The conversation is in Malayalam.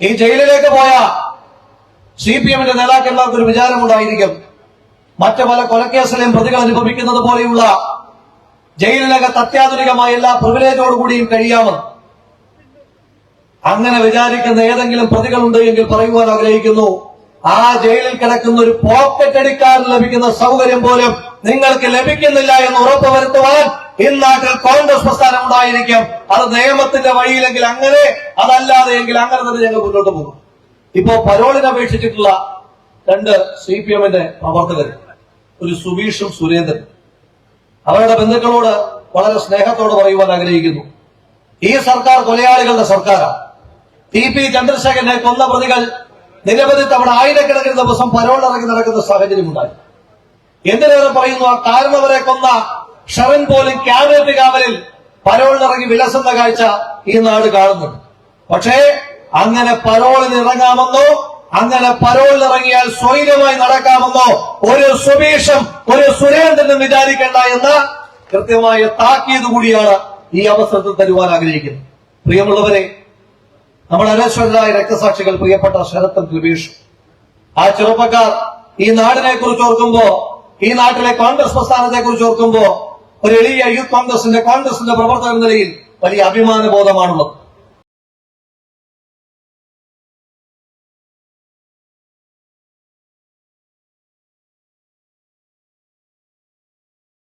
ഈ ജയിലിലേക്ക് പോയ CPM-ന്റെ നേതാക്കന്മാർക്ക് ഒരു വിചാരമുണ്ടായിരിക്കും, മറ്റു പല കൊലക്കേസിലെയും പ്രതികൾ അനുഭവിക്കുന്നത് പോലെയുള്ള ജയിലിനകത്ത് അത്യാധുനികമായ എല്ലാ പ്രിവിലേജോടുകൂടിയും കഴിയാമെന്ന്. അങ്ങനെ വിചാരിക്കുന്ന ഏതെങ്കിലും പ്രതികളുണ്ട് എങ്കിൽ പറയുവാൻ ആഗ്രഹിക്കുന്നു, ആ ജയിലിൽ കിടക്കുന്ന ഒരു പോക്കറ്റ് അടിക്കാരന് ലഭിക്കുന്ന സൗകര്യം പോലും നിങ്ങൾക്ക് ലഭിക്കുന്നില്ല എന്ന് ഉറപ്പുവരുത്തുവാൻ ഇന്നാട്ടിൽ കോൺഗ്രസ് പ്രസ്ഥാനം ഉണ്ടായിരിക്കും. അത് നിയമത്തിന്റെ വഴിയിലെങ്കിൽ അങ്ങനെ, അതല്ലാതെ എങ്കിൽ അങ്ങനെ തന്നെ ഞങ്ങൾ മുന്നോട്ട് പോകും. ഇപ്പോ പരോളിന് അപേക്ഷിച്ചിട്ടുള്ള 2 CPM-ന്റെ പ്രവർത്തകർ, ഒരു സുബീഷും സുരേന്ദ്രൻ, അവരുടെ ബന്ധുക്കളോട് വളരെ സ്നേഹത്തോട് പറയുവാൻ ആഗ്രഹിക്കുന്നു, ഈ സർക്കാർ കൊലയാളികളുടെ സർക്കാരാണ്. TP ചന്ദ്രശേഖരനെ കൊന്ന പ്രതികൾ നിരവധി തവണ ആയിരക്കണക്കിന് ദിവസം പരോളിറങ്ങി നടക്കുന്ന സാഹചര്യമുണ്ടായി. എന്തിനേറെ പറയുന്നു, ആ കാരണവരെ കൊന്ന ഷെറിൻ പോലും ക്യാബിനറ്റ് കാവലിൽ പരോളിനിറങ്ങി വിലസുന്ന കാഴ്ച ഈ നാട് കാണുന്നുണ്ട്. പക്ഷേ അങ്ങനെ പരോളിന് ഇറങ്ങാമെന്നോ, അങ്ങനെ പരോളിനിറങ്ങിയാൽ സ്വൈര്യമായി നടക്കാമെന്നോ ഒരു സുബീഷും ഒരു സുരേന്ദ്രനും വിചാരിക്കേണ്ട എന്ന കൃത്യമായ താക്കീത് കൂടിയാണ് ഈ അവസരത്തിൽ തരുവാൻ ആഗ്രഹിക്കുന്നത്. പ്രിയമുള്ളവരെ, നമ്മുടെ അനശ്വരരായ രക്തസാക്ഷികൾ പ്രിയപ്പെട്ട ശരത്തും കൃപീഷും, ആ ചെറുപ്പക്കാർ ഈ നാടിനെ കുറിച്ച് ഓർക്കുമ്പോ, ഈ നാട്ടിലെ കോൺഗ്രസ് പ്രസ്ഥാനത്തെ കുറിച്ച് ഓർക്കുമ്പോ ഒരു എളിയ യൂത്ത് കോൺഗ്രസിന്റെ പ്രവർത്തക എന്ന നിലയിൽ വലിയ അഭിമാനബോധമാണുള്ളത്.